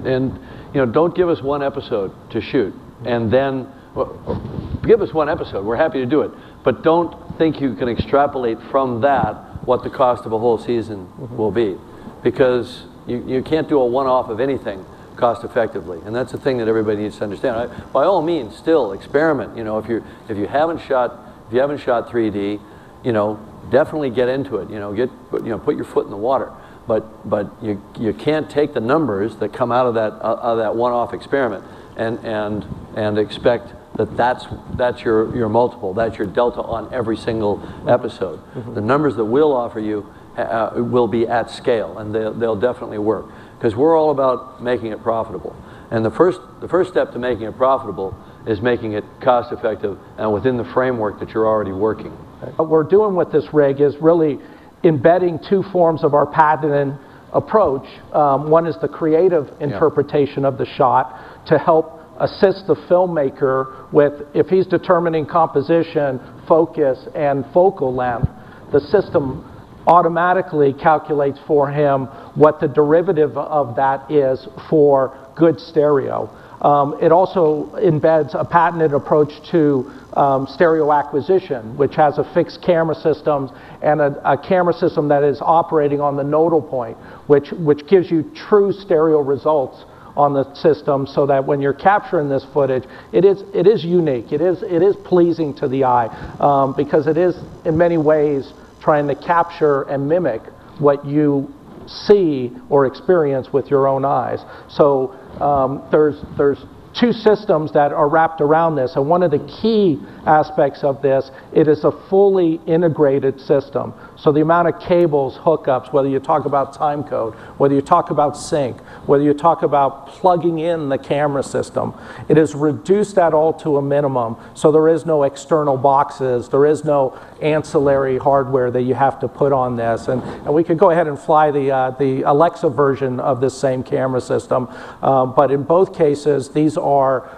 and you know, don't give us one episode to shoot, and then give us one episode. We're happy to do it, but don't think you can extrapolate from that what the cost of a whole season will be, because you can't do a one-off of anything cost effectively, and that's the thing that everybody needs to understand. By all means, still experiment. You know, if you haven't shot 3D, you know, definitely get into it. You know, put your foot in the water. But you can't take the numbers that come out of that one-off experiment and expect that that's your multiple, that's your delta on every single episode. The numbers that we'll offer you will be at scale, and they'll definitely work, because we're all about making it profitable. And the first step to making it profitable is making it cost effective and within the framework that you're already working. What we're doing with this rig is really embedding two forms of our patented approach. One is the creative interpretation of the shot to help assist the filmmaker with, if he's determining composition, focus, and focal length, the system automatically calculates for him what the derivative of that is for good stereo. It also embeds a patented approach to stereo acquisition, which has a fixed camera system and a camera system that is operating on the nodal point, which gives you true stereo results on the system, so that when you're capturing this footage, it is unique. It is pleasing to the eye, because it is in many ways trying to capture and mimic what you see or experience with your own eyes. So there's two systems that are wrapped around this, and one of the key aspects of this, it is a fully integrated system. So the amount of cables, hookups, whether you talk about time code, whether you talk about sync, whether you talk about plugging in the camera system, it has reduced that all to a minimum. So there is no external boxes, there is no ancillary hardware that you have to put on this. And we could go ahead and fly the Alexa version of this same camera system, but in both cases, these are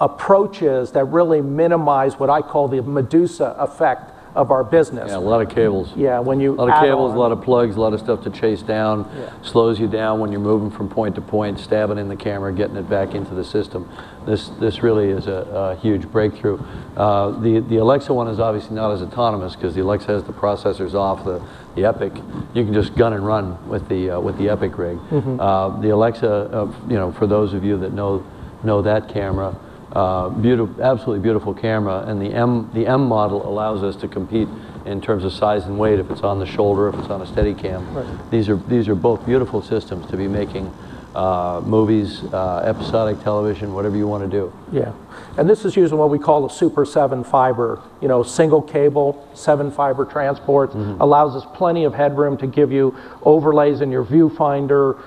approaches that really minimize what I call the Medusa effect of our business. Yeah, a lot of cables. Yeah, when you a lot of cables, a lot of plugs, a lot of stuff to chase down, slows you down when you're moving from point to point, stabbing in the camera, getting it back into the system. This really is a huge breakthrough. The Alexa one is obviously not as autonomous, because the Alexa has the processors off the Epic. You can just gun and run with the Epic rig. The Alexa, you know, for those of you that know that camera, absolutely beautiful camera, and the M model allows us to compete in terms of size and weight, if it's on the shoulder, if it's on a Steadicam. Right. These are both beautiful systems to be making movies, episodic television, whatever you want to do. Yeah, and this is using what we call a Super 7 fiber, you know, single cable, 7 fiber transports, allows us plenty of headroom to give you overlays in your viewfinder,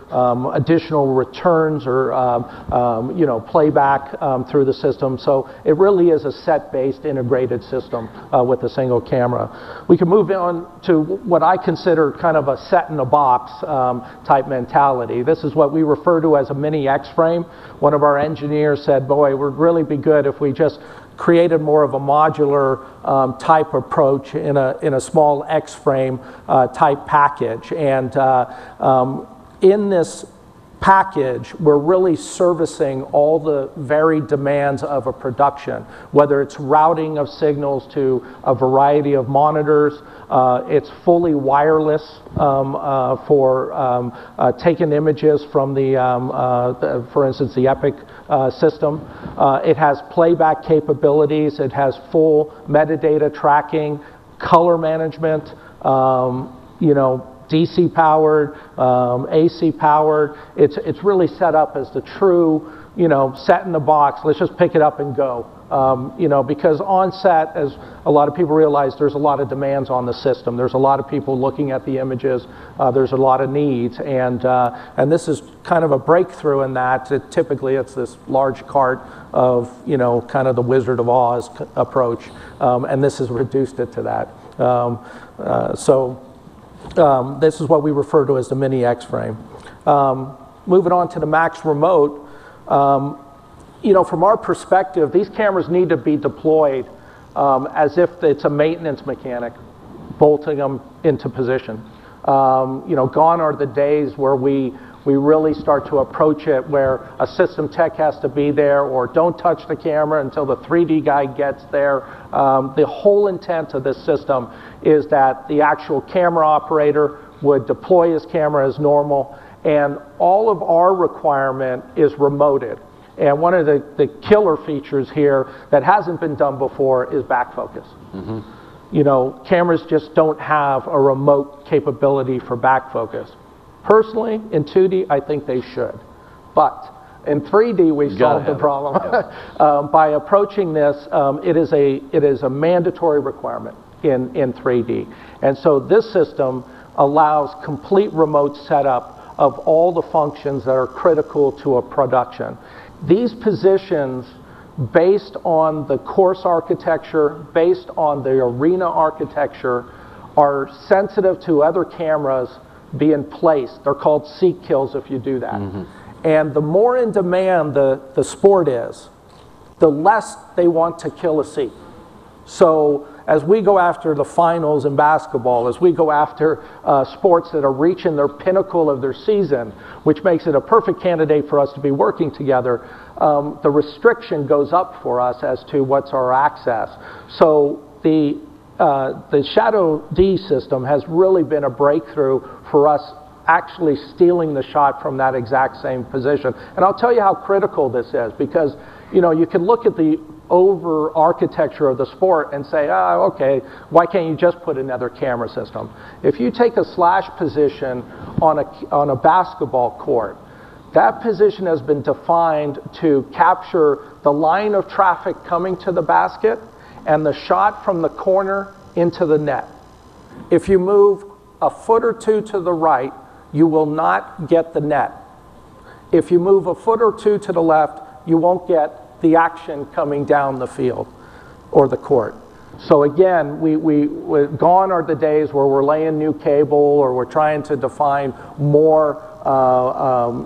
additional returns or, you know, playback through the system. So it really is a set-based integrated system with a single camera. We can move on to what I consider kind of a set-in-a-box type mentality. This is what we refer to as a mini X-frame. One of our engineers said, boy, it would really be good if we just created more of a modular type approach in a small X-frame type package. And in this package, we're really servicing all the varied demands of a production, whether it's routing of signals to a variety of monitors. It's fully wireless for taking images from for instance, the Epic system. It has playback capabilities. It has full metadata tracking, color management, you know, DC powered, AC powered. It's really set up as the true, you know, set in the box. Let's just pick it up and go. You know, because on set, as a lot of people realize, there's a lot of demands on the system. There's a lot of people looking at the images. There's a lot of needs, and this is kind of a breakthrough in that. Typically, it's this large cart of, you know, kind of the Wizard of Oz approach, and this has reduced it to that. This is what we refer to as the mini X-frame. Moving on to the Max Remote, you know, from our perspective, these cameras need to be deployed as if it's a maintenance mechanic, bolting them into position. You know, gone are the days where we we really start to approach it where a system tech has to be there, or don't touch the camera until the 3D guy gets there. The whole intent of this system is that the actual camera operator would deploy his camera as normal, and all of our requirement is remoted. And one of the killer features here that hasn't been done before is back focus. You know, cameras just don't have a remote capability for back focus. Personally, in 2D, I think they should. But in 3D, we solved the problem. By approaching this, it is a mandatory requirement in 3D. And so this system allows complete remote setup of all the functions that are critical to a production. These positions, based on the course architecture, based on the arena architecture, are sensitive to other cameras being placed. They're called seat kills if you do that. And the more in demand the sport is, the less they want to kill a seat. So as we go after the finals in basketball, as we go after sports that are reaching their pinnacle of their season, which makes it a perfect candidate for us to be working together, the restriction goes up for us as to what's our access. So the Shadow D system has really been a breakthrough for us actually stealing the shot from that exact same position. And I'll tell you how critical this is, because you know, you can look at the over architecture of the sport and say, oh, okay, why can't you just put another camera system? If you take a slash position on a basketball court, that position has been defined to capture the line of traffic coming to the basket and the shot from the corner into the net. If you move a foot or two to the right, you will not get the net. If you move a foot or two to the left, you won't get the action coming down the field or the court. So again, we're gone are the days where we're laying new cable or we're trying to define more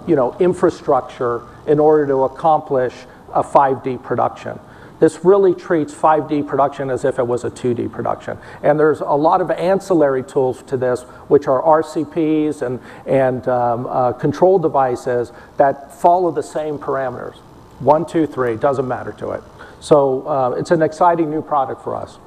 you know, infrastructure in order to accomplish a 5D production. This really treats 5D production as if it was a 2D production. And there's a lot of ancillary tools to this, which are RCPs and control devices that follow the same parameters. 1, 2, 3, doesn't matter to it. So it's an exciting new product for us.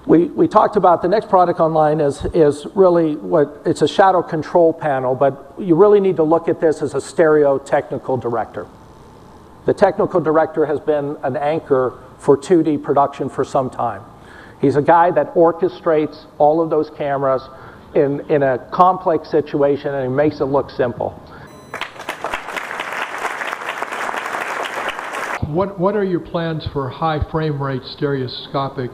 We talked about the next product online is really it's a shadow control panel, but you really need to look at this as a stereo technical director. The technical director has been an anchor for 2D production for some time. He's a guy that orchestrates all of those cameras in a complex situation, and he makes it look simple. What are your plans for high frame rate stereoscopic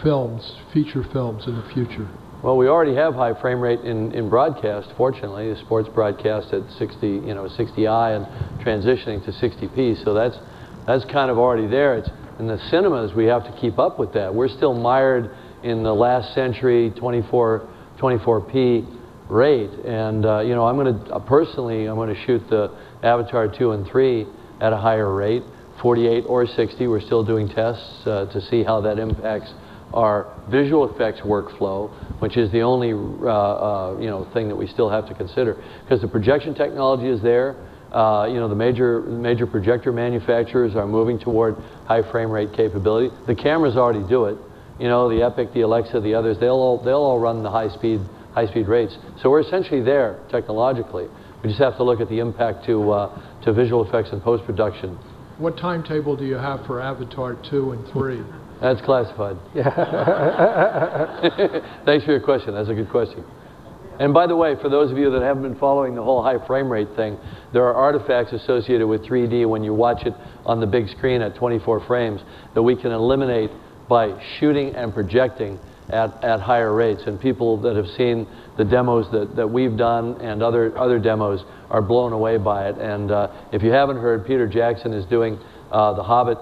films, feature films in the future? Well, we already have high frame rate in broadcast, fortunately. The sports broadcast at 60i and transitioning to 60p, so that's kind of already there. It's in the cinemas, we have to keep up with that. We're still mired in the last century 24p rate, and you know, I'm going to shoot the Avatar 2 and 3 at a higher rate, 48 or 60. We're still doing tests to see how that impacts our visual effects workflow, which is the only you know, thing that we still have to consider, because the projection technology is there. You know, the major projector manufacturers are moving toward high frame rate capability. The cameras already do it. You know, the Epic, the Alexa, the others, they'll all run the high speed rates. So we're essentially there technologically. We just have to look at the impact to visual effects and post production. What timetable do you have for Avatar 2 and 3? That's classified. Thanks for your question. That's a good question. And by the way, for those of you that haven't been following the whole high frame rate thing, there are artifacts associated with 3D when you watch it on the big screen at 24 frames that we can eliminate by shooting and projecting at higher rates. And people that have seen the demos that we've done and other demos are blown away by it. And if you haven't heard, Peter Jackson is doing the Hobbit,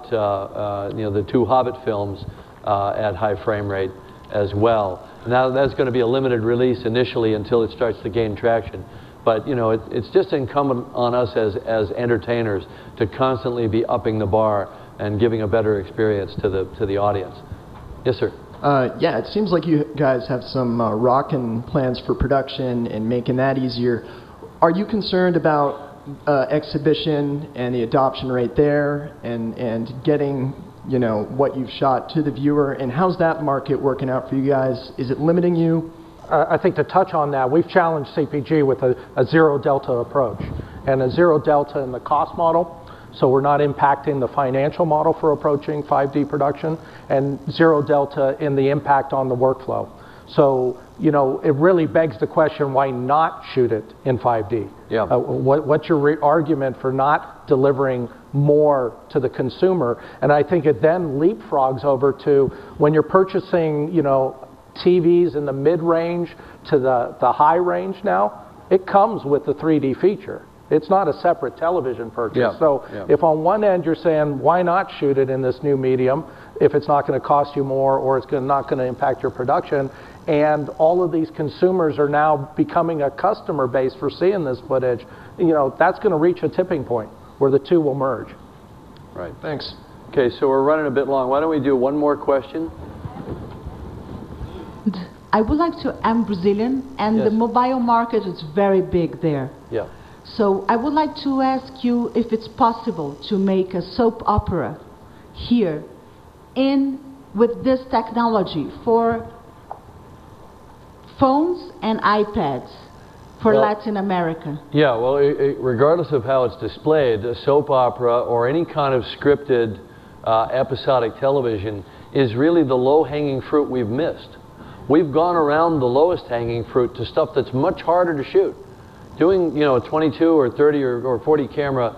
you know, the 2 Hobbit films at high frame rate as well. Now that's going to be a limited release initially until it starts to gain traction. But you know, it's just incumbent on us as entertainers to constantly be upping the bar and giving a better experience to the audience. Yes, sir. Yeah, it seems like you guys have some rockin' plans for production and making that easier. Are you concerned about exhibition and the adoption rate there, and getting, you know, what you've shot to the viewer? And how's that market working out for you guys? Is it limiting you? I think to touch on that, we've challenged CPG with a zero delta approach, and a zero delta in the cost model. So we're not impacting the financial model for approaching 5D production, and zero delta in the impact on the workflow. So, you know, it really begs the question, why not shoot it in 5D? Yeah. What's your argument for not delivering more to the consumer? And I think it then leapfrogs over to when you're purchasing, you know, TVs in the mid-range to the high range now, it comes with the 3D feature. It's not a separate television purchase. Yeah. So if on one end you're saying, why not shoot it in this new medium if it's not going to cost you more, or it's not going to impact your production, and all of these consumers are now becoming a customer base for seeing this footage, you know, that's going to reach a tipping point where the two will merge. Right. Thanks. Okay, so we're running a bit long. Why don't we do one more question? I would like to, I'm Brazilian, and the mobile market is very big there. Yeah. So I would like to ask you if it's possible to make a soap opera here with this technology for phones and iPads for Latin America. Yeah, well, regardless of how it's displayed, a soap opera or any kind of scripted episodic television is really the low-hanging fruit we've missed. We've gone around the lowest hanging fruit to stuff that's much harder to shoot. Doing, you know, a 22 or 30 or 40 camera,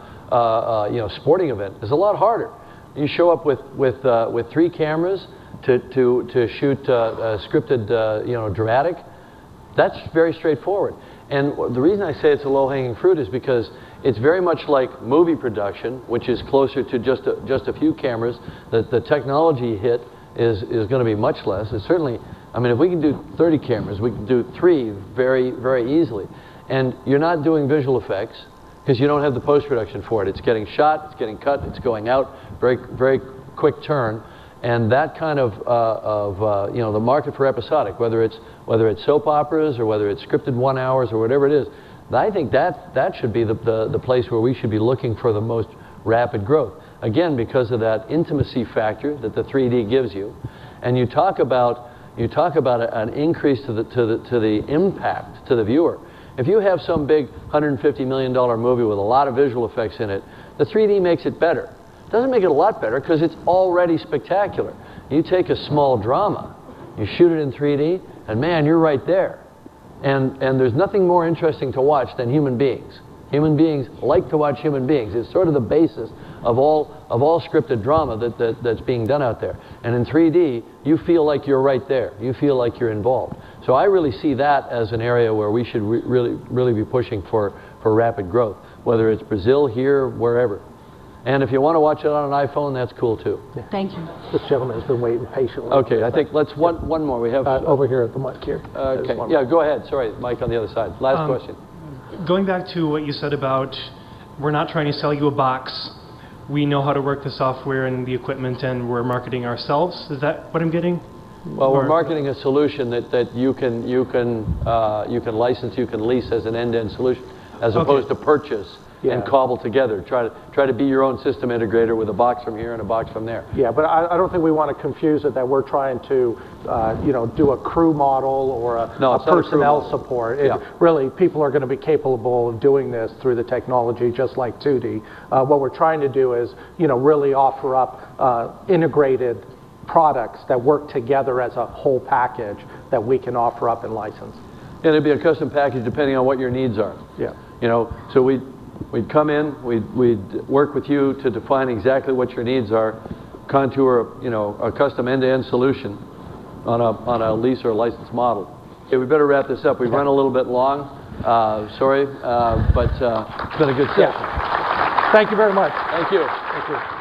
you know, sporting event is a lot harder. You show up with 3 cameras to shoot scripted, you know, dramatic. That's very straightforward. And the reason I say it's a low-hanging fruit is because it's very much like movie production, which is closer to just a few cameras. The technology hit is going to be much less. It's certainly, I mean, if we can do 30 cameras, we can do 3 very, very easily. And you're not doing visual effects because you don't have the post-production for it. It's getting shot, it's getting cut, it's going out, very, very quick turn. And that kind of you know, the market for episodic, whether it's soap operas or whether it's scripted 1 hours or whatever it is, I think that should be the place where we should be looking for the most rapid growth. Again, because of that intimacy factor that the 3D gives you. And you talk about an increase to the impact to the viewer. If you have some big $150 million movie with a lot of visual effects in it, the 3D makes it better. It doesn't make it a lot better because it's already spectacular. You take a small drama, you shoot it in 3D, and man, you're right there. And there's nothing more interesting to watch than human beings. Human beings like to watch human beings. It's sort of the basis of all scripted drama that's being done out there. And in 3D, you feel like you're right there. You feel like you're involved. So I really see that as an area where we should really be pushing for rapid growth, whether it's Brazil, here, wherever. And if you want to watch it on an iPhone, that's cool too. Yeah. Thank you. This gentleman has been waiting patiently. Okay, I think let's one more. We have over here at the mic here. Okay, yeah, go ahead. Sorry, Mike on the other side. Last question. Going back to what you said about we're not trying to sell you a box. We know how to work the software and the equipment, and we're marketing ourselves. Is that what I'm getting? Well, we're marketing a solution that you can license, you can lease as an end-to-end solution, as opposed to purchase and cobble together. Try to be your own system integrator with a box from here and a box from there. Yeah, but I don't think we want to confuse it that we're trying to, you know, do a crew model or a personnel support. Really, people are going to be capable of doing this through the technology, just like 2D. What we're trying to do is, you know, really offer up integrated products that work together as a whole package that we can offer up and license. And it'd be a custom package depending on what your needs are. Yeah. You know, so we'd come in, we'd work with you to define exactly what your needs are, contour, you know, a custom end-to-end solution on a lease or license model. Okay, we better wrap this up. We've run a little bit long. Sorry, but it's been a good session. Thank you very much. Thank you. Thank you.